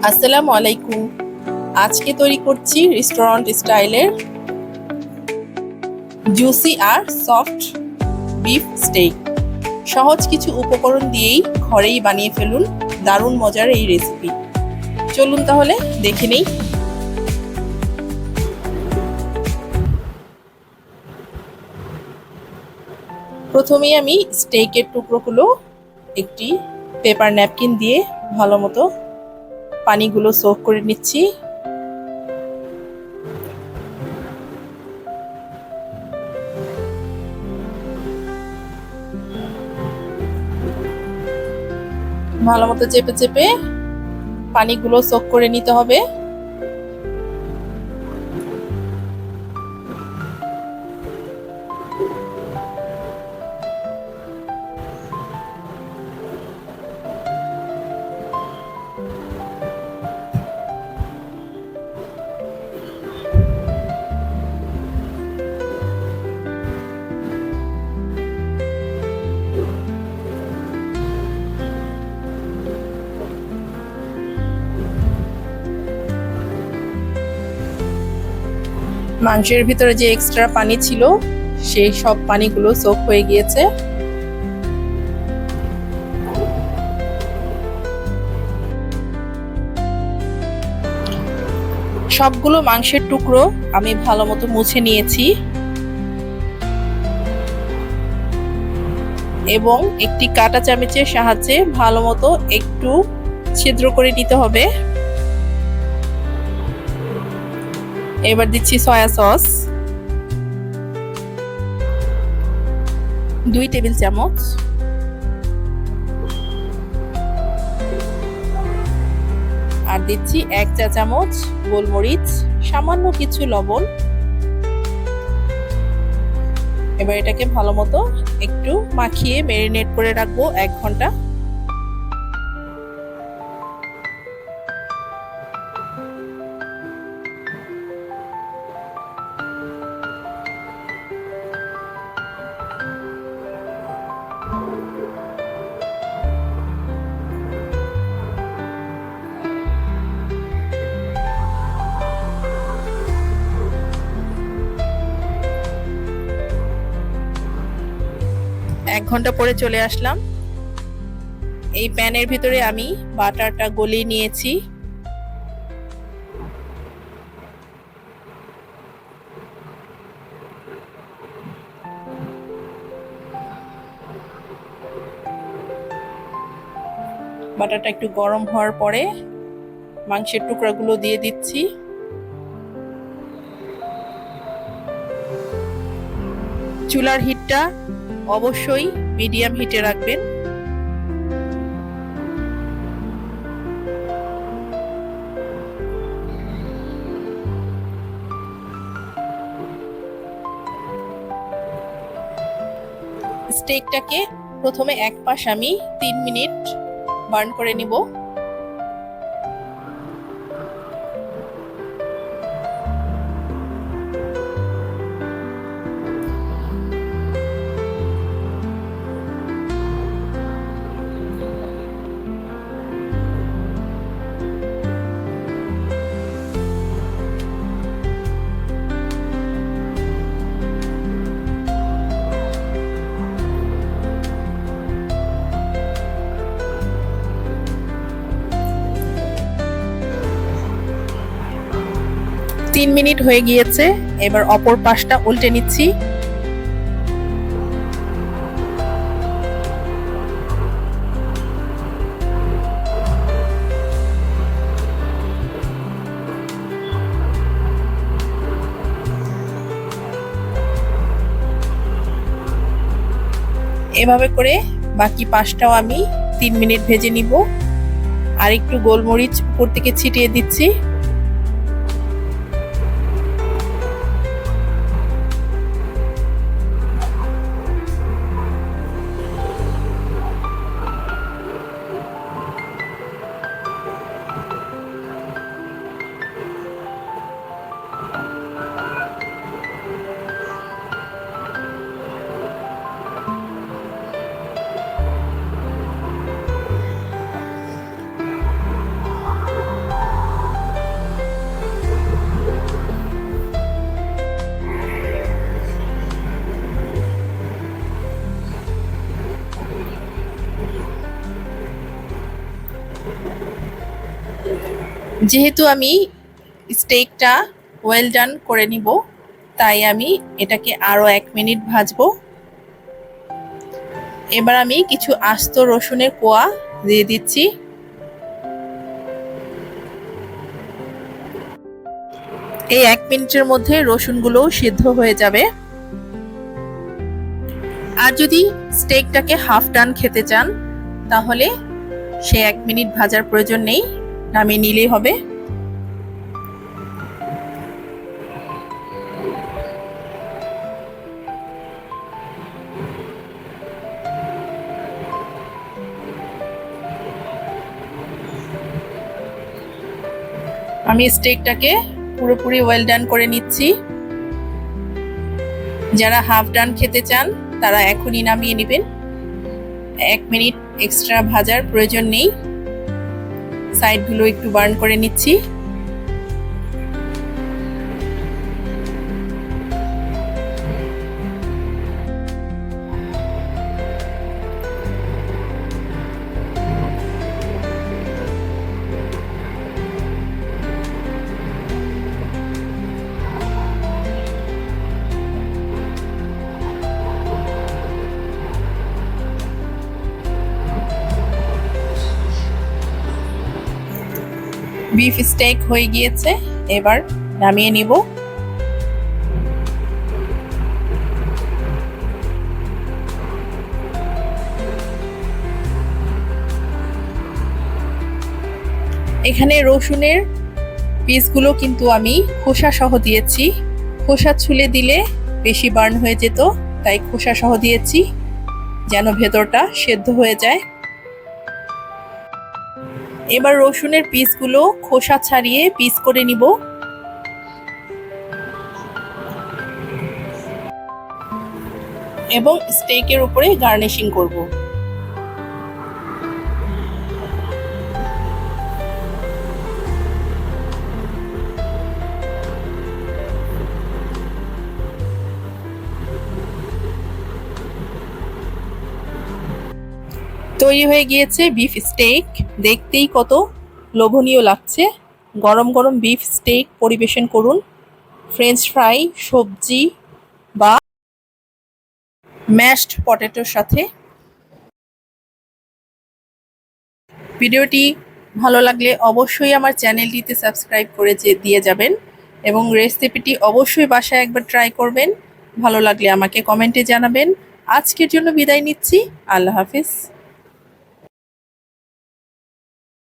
আসসালামু আলাইকুম। আজকে তৈরি করছি রেস্টুরেন্ট স্টাইলের জুসি আর সফট বিফ স্টেক। সহজ কিছু উপকরণ দিয়েই ঘরেই বানিয়ে ফেলুন দারুণ মজার এই রেসিপি। চলুন তাহলে দেখে নেই। প্রথমেই আমি স্টেকের টুকরোগুলো একটি পেপার ন্যাপকিন দিয়ে ভালো মতো পানিগুলো সোক করে নিচ্ছি। ভালো মতো চেপে চেপে পানিগুলো সোক করে নিতে হবে। মাংসের ভিতরে যে এক্সট্রা পানি ছিল সেই সব পানিগুলো সোক হয়ে গিয়েছে। সবগুলো মাংসের টুকরো আমি ভালো মতো মুছে নিয়েছি এবং একটি কাঁটা চামচের সাহায্যে ভালো মতো একটু ছিদ্র করে নিতে হবে। এবার দিচ্ছি সয়া সস 2 টেবিল চামচ, আর দিচ্ছি 1 চা চামচ গোলমরিচ, সামান্য কিছু লবণ। এবার এটাকে ভালো মতো একটু মাখিয়ে ম্যারিনেট করে রাখবো 1 ঘন্টা। এক ঘন্টা পরে চলে আসলাম। এই প্যানের ভিতরে আমি বাটারটা গলিয়ে নিয়েছি। বাটারটা একটু গরম হওয়ার পরে মাংসের টুকরাগুলো দিয়ে দিচ্ছি। চুলার হিটটা অবশ্যই মিডিয়াম হিটে রাখবেন। স্টেকটাকে প্রথমে এক পাশ আমি 3 মিনিট বার্ন করে নিব। তিন মিনিট হয়ে গিয়েছে। এবার অপর পাশটা উল্টে নিচ্ছি। এভাবে করে বাকি পাশটাও আমি 3 মিনিট ভেজে নিব। আর একটু গোলমরিচ উপর থেকে ছিটিয়ে দিচ্ছি। যেহেতু আমি স্টেকটা ওয়েল ডান করে নিব, তাই আমি এটাকে আরও 1 মিনিট ভাজবো। এবার আমি কিছু আস্ত রসুনের কোয়া দিয়ে দিচ্ছি। এই 1 মিনিটের মধ্যে রসুনগুলো সিদ্ধ হয়ে যাবে। আর যদি স্টেকটাকে হাফ ডান খেতে চান, তাহলে সে 1 মিনিট ভাজার প্রয়োজন নেই, নামিয়ে নিলেই হবে। আমি স্টেকটাকে পুরোপুরি ওয়েল ডান করে নিচ্ছি। যারা হাফ ডান খেতে চান তারা এখনই নামিয়ে নেবেন, 1 মিনিট এক্সট্রা ভাজার প্রয়োজন নেই। সাইডগুলো একটু বার্ন করে নিচ্ছি। বিফ স্টেক হয়ে গিয়েছে, এবার নামিয়ে নিব। এখানে রসুনের পিসগুলো কিন্তু আমি খোসা সহ দিয়েছি। খোসা ছুলে দিলে বেশি বার্ন হয়ে যেত, তাই খোসা সহ দিয়েছি যেন ভেতরটা সেদ্ধ হয়ে যায়। এবার রসুনের পিসগুলো খোসা ছাড়িয়ে পিস করে নিব। এবং স্টেকের উপরে গার্নিশিং করব। তৈরি হয়ে গিয়েছে বিফ স্টেক। দেখতেই কত লোভনীয় লাগছে। গরম গরম বিফ স্টেক পরিবেশন করুন ফ্রেঞ্চ ফ্রাই, সবজি বা ম্যাশড পটেটোর সাথে। ভিডিওটি ভালো লাগলে অবশ্যই আমার চ্যানেলটিতে সাবস্ক্রাইব করে দিয়ে যাবেন এবং রেসিপিটি অবশ্যই বাসায় একবার ট্রাই করবেন। ভালো লাগলে আমাকে কমেন্টে জানাবেন। আজকের জন্য বিদায় নিচ্ছি। আল্লাহ হাফিজ।